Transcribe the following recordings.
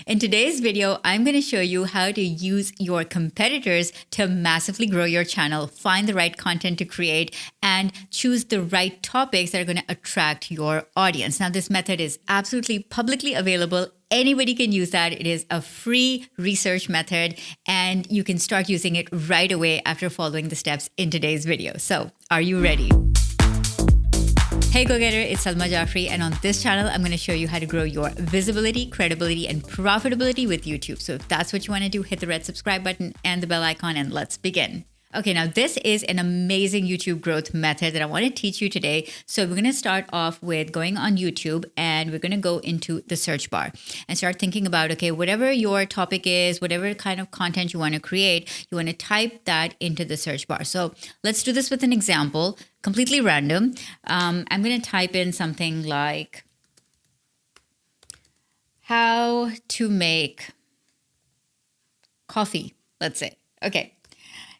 In today's video, I'm going to show you how to use your competitors to massively grow your channel, find the right content to create, and choose the right topics that are going to attract your audience. Now, this method is absolutely publicly available. Anybody can use that. It is a free research method, and you can start using it right away after following the steps in today's video. So, are you ready? Hey go-getter, it's Salma Jafri, and on this channel, I'm going to show you how to grow your visibility, credibility, and profitability with YouTube. So if that's what you want to do, hit the red subscribe button and the bell icon, and let's begin. Okay, now this is an amazing YouTube growth method that I want to teach you today. So we're going to start off with going on YouTube, and we're going to go into the search bar and start thinking about, okay, whatever your topic is, whatever kind of content you want to create, you want to type that into the search bar. So let's do this with an example, completely random. I'm going to type in something like how to make coffee, let's say. Okay.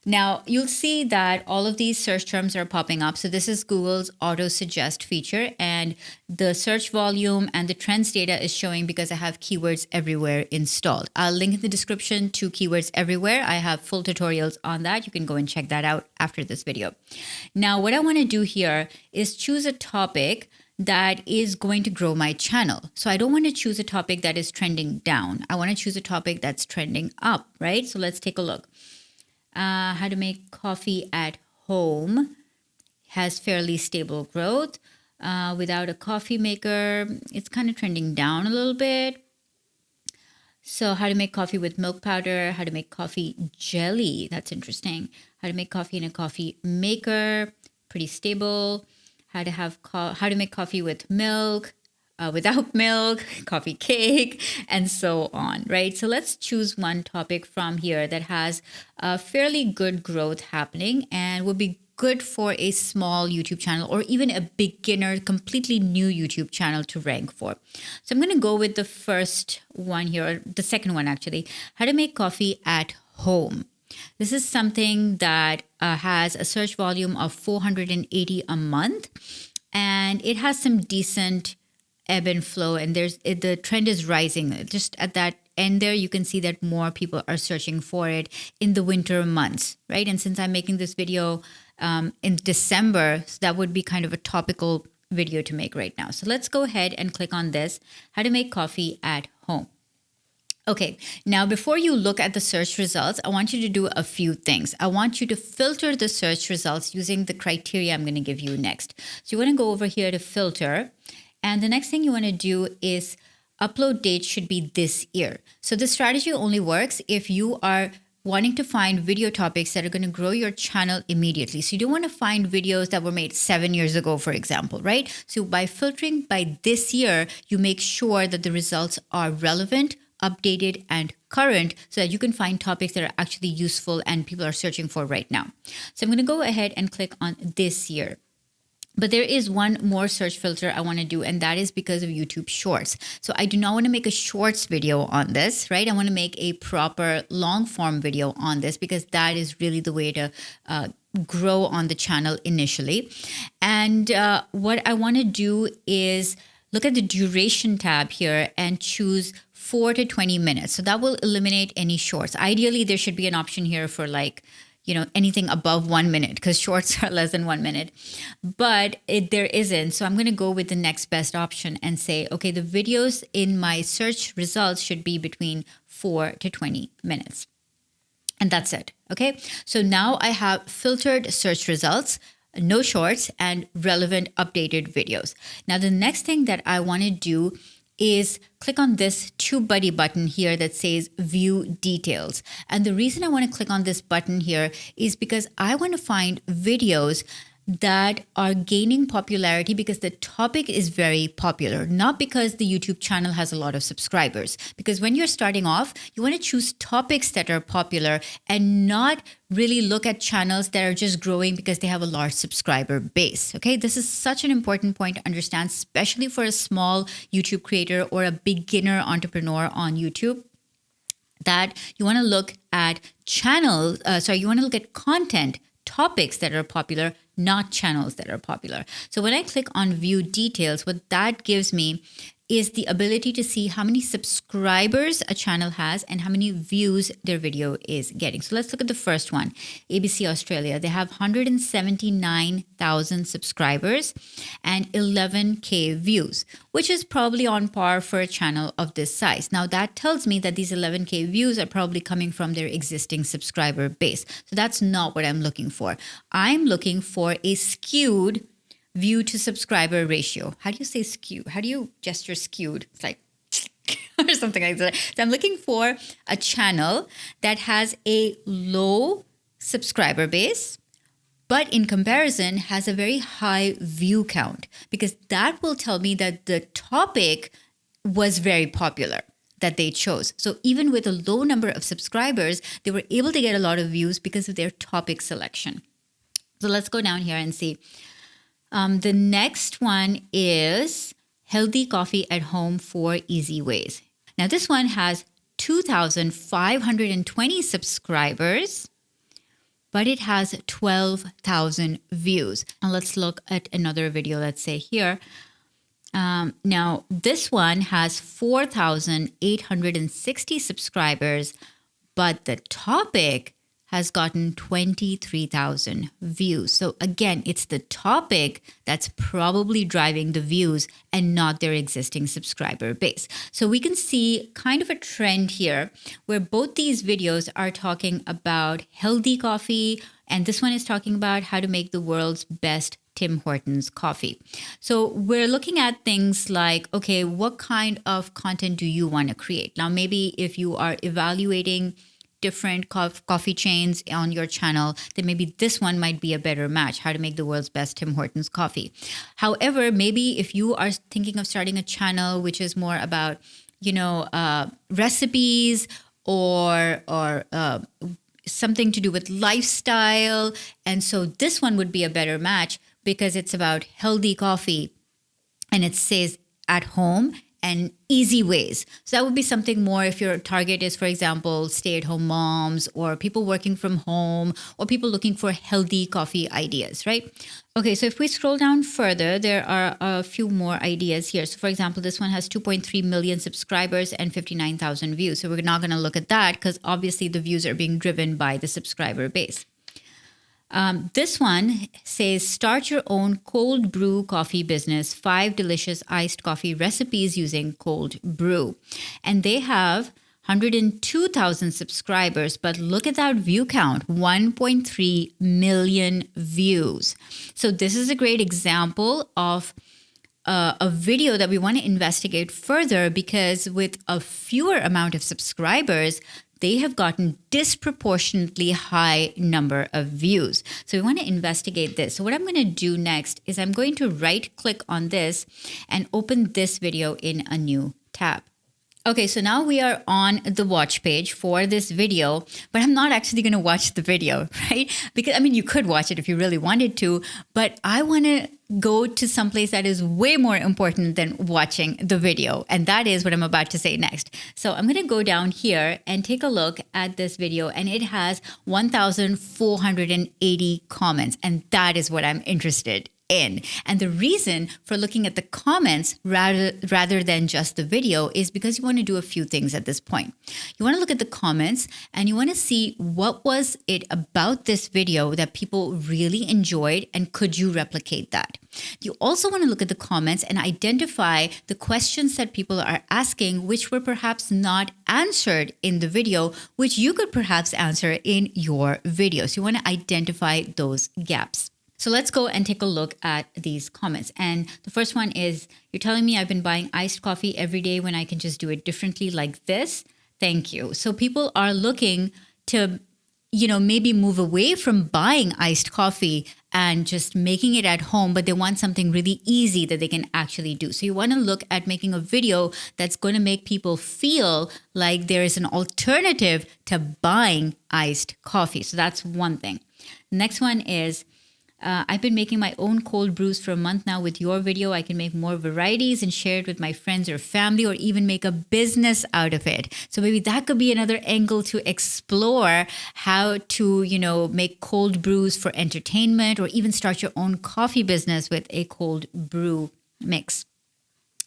Now, you'll see that all of these search terms are popping up. So this is Google's autosuggest feature, and the search volume and the trends data is showing because I have Keywords Everywhere installed. I'll link in the description to Keywords Everywhere. I have full tutorials on that. You can go and check that out after this video. Now, what I want to do here is choose a topic that is going to grow my channel. So I don't want to choose a topic that is trending down. I want to choose a topic that's trending up, right? So let's take a look. How to make coffee at home has fairly stable growth. Without a coffee maker, it's kind of trending down a little bit. So how to make coffee with milk powder, how to make coffee jelly, that's interesting. How to make coffee in a coffee maker, pretty stable. How to make coffee with milk, without milk, coffee cake, and so on, right? So let's choose one topic from here that has a fairly good growth happening and would be good for a small YouTube channel or even a beginner, completely new YouTube channel to rank for. So I'm going to go with the first one here, or the second one actually, how to make coffee at home. This is something that has a search volume of 480 a month, and it has some decent ebb and flow, and the trend is rising. Just at that end there, you can see that more people are searching for it in the winter months, right? And since I'm making this video in December, so that would be kind of a topical video to make right now. So let's go ahead and click on this, how to make coffee at home. Okay, now before you look at the search results, I want you to do a few things. I want you to filter the search results using the criteria I'm going to give you next. So you want to go over here to filter, and the next thing you want to do is upload date should be this year. So this strategy only works if you are wanting to find video topics that are going to grow your channel immediately. So you don't want to find videos that were made 7 years ago, for example, right? So by filtering by this year, you make sure that the results are relevant, updated, and current so that you can find topics that are actually useful and people are searching for right now. So I'm going to go ahead and click on this year. But there is one more search filter I want to do, and that is because of YouTube Shorts. So I do not want to make a Shorts video on this, right? I want to make a proper long form video on this because that is really the way to grow on the channel initially. And what I want to do is look at the duration tab here and choose 4 to 20 minutes. So that will eliminate any shorts. Ideally, there should be an option here for anything above 1 minute because shorts are less than 1 minute, but there isn't. So I'm going to go with the next best option and say, okay, the videos in my search results should be between 4 to 20 minutes. And that's it. Okay. So now I have filtered search results, no shorts, and relevant updated videos. Now, the next thing that I want to do is click on this TubeBuddy button here that says view details. And the reason I want to click on this button here is because I want to find videos that are gaining popularity because the topic is very popular, not because the YouTube channel has a lot of subscribers. Because when you're starting off, you want to choose topics that are popular and not really look at channels that are just growing because they have a large subscriber base. Okay, this is such an important point to understand, especially for a small YouTube creator or a beginner entrepreneur on YouTube, that you want to look at you want to look at content, topics that are popular, not channels that are popular. So when I click on view details, what that gives me is the ability to see how many subscribers a channel has and how many views their video is getting. So let's look at the first one, ABC Australia. They have 179,000 subscribers and 11K views, which is probably on par for a channel of this size. Now that tells me that these 11K views are probably coming from their existing subscriber base. So that's not what I'm looking for. I'm looking for a skewed view to subscriber ratio. How do you say skewed? How do you gesture skewed? It's like or something like that. So I'm looking for a channel that has a low subscriber base, but in comparison has a very high view count, because that will tell me that the topic was very popular that they chose. So even with a low number of subscribers, they were able to get a lot of views because of their topic selection. So let's go down here and see. The next one is Healthy Coffee at Home 4 Easy Ways. Now this one has 2,520 subscribers, but it has 12,000 views. And let's look at another video, let's say here. Now this one has 4,860 subscribers, but the topic has gotten 23,000 views. So again, it's the topic that's probably driving the views and not their existing subscriber base. So we can see kind of a trend here where both these videos are talking about healthy coffee, and this one is talking about how to make the world's best Tim Hortons coffee. So we're looking at things like, okay, what kind of content do you want to create? Now, maybe if you are evaluating different coffee chains on your channel, then maybe this one might be a better match, how to make the world's best Tim Hortons coffee. However, maybe if you are thinking of starting a channel which is more about, recipes or something to do with lifestyle, and so this one would be a better match because it's about healthy coffee and it says at home and easy ways. So that would be something more if your target is, for example, stay-at-home moms or people working from home or people looking for healthy coffee ideas, right? Okay, so if we scroll down further, there are a few more ideas here. So for example, this one has 2.3 million subscribers and 59,000 views. So we're not going to look at that because obviously the views are being driven by the subscriber base. This one says, start your own cold brew coffee business, 5 delicious iced coffee recipes using cold brew. And they have 102,000 subscribers, but look at that view count, 1.3 million views. So this is a great example of a video that we want to investigate further, because with a fewer amount of subscribers, they have gotten disproportionately high number of views. So we want to investigate this. So what I'm going to do next is I'm going to right click on this and open this video in a new tab. Okay, so now we are on the watch page for this video, but I'm not actually going to watch the video, right? Because, you could watch it if you really wanted to, but I want to go to someplace that is way more important than watching the video. And that is what I'm about to say next. So I'm going to go down here and take a look at this video, and it has 1,480 comments. And that is what I'm interested in. And the reason for looking at the comments rather than just the video is because you want to do a few things at this point. You want to look at the comments and you want to see what was it about this video that people really enjoyed, and could you replicate that? You also want to look at the comments and identify the questions that people are asking which were perhaps not answered in the video, which you could perhaps answer in your video. So you want to identify those gaps. So let's go and take a look at these comments. And the first one is, you're telling me I've been buying iced coffee every day when I can just do it differently like this. Thank you. So people are looking to, maybe move away from buying iced coffee and just making it at home, but they want something really easy that they can actually do. So you want to look at making a video that's going to make people feel like there is an alternative to buying iced coffee. So that's one thing. Next one is, I've been making my own cold brews for a month now. With your video, I can make more varieties and share it with my friends or family, or even make a business out of it. So maybe that could be another angle to explore, how to, make cold brews for entertainment, or even start your own coffee business with a cold brew mix.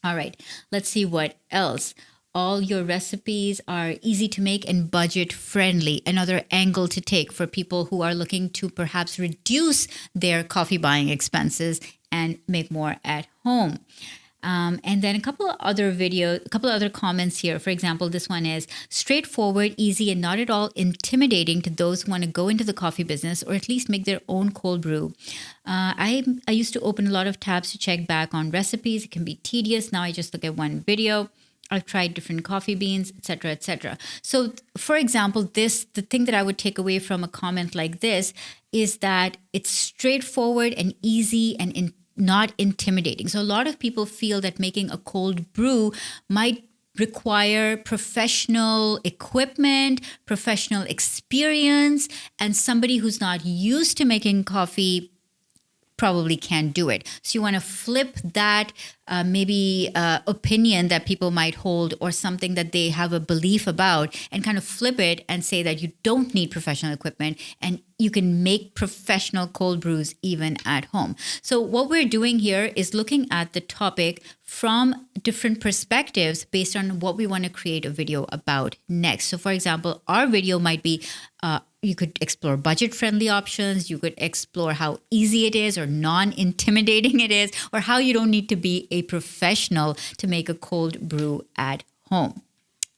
All right, let's see what else. All your recipes are easy to make and budget friendly. Another angle to take for people who are looking to perhaps reduce their coffee buying expenses and make more at home. And then a couple of other comments here. For example, this one is straightforward, easy, and not at all intimidating to those who want to go into the coffee business or at least make their own cold brew. I used to open a lot of tabs to check back on recipes. It can be tedious. Now I just look at one video. I've tried different coffee beans, etc., etc. So, for example, the thing that I would take away from a comment like this is that it's straightforward and easy and not intimidating. So a lot of people feel that making a cold brew might require professional equipment, professional experience, and somebody who's not used to making coffee probably can't do it. So you want to flip that opinion that people might hold or something that they have a belief about and kind of flip it and say that you don't need professional equipment and you can make professional cold brews even at home. So what we're doing here is looking at the topic from different perspectives based on what we want to create a video about next. So for example, our video might be you could explore budget-friendly options. You could explore how easy it is or non-intimidating it is, or how you don't need to be a professional to make a cold brew at home.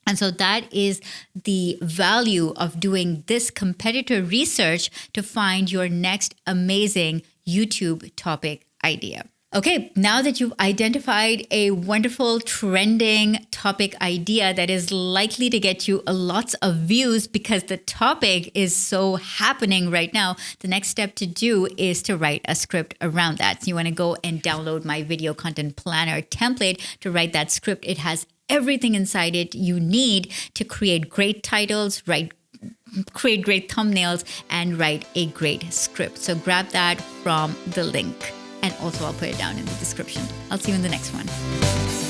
And so that is the value of doing this competitor research to find your next amazing YouTube topic idea. Okay, now that you've identified a wonderful trending topic idea that is likely to get you lots of views because the topic is so happening right now, the next step to do is to write a script around that. So you want to go and download my video content planner template to write that script. It has everything inside it you need to create great titles, create great thumbnails, and write a great script. So grab that from the link. And also I'll put it down in the description. I'll see you in the next one.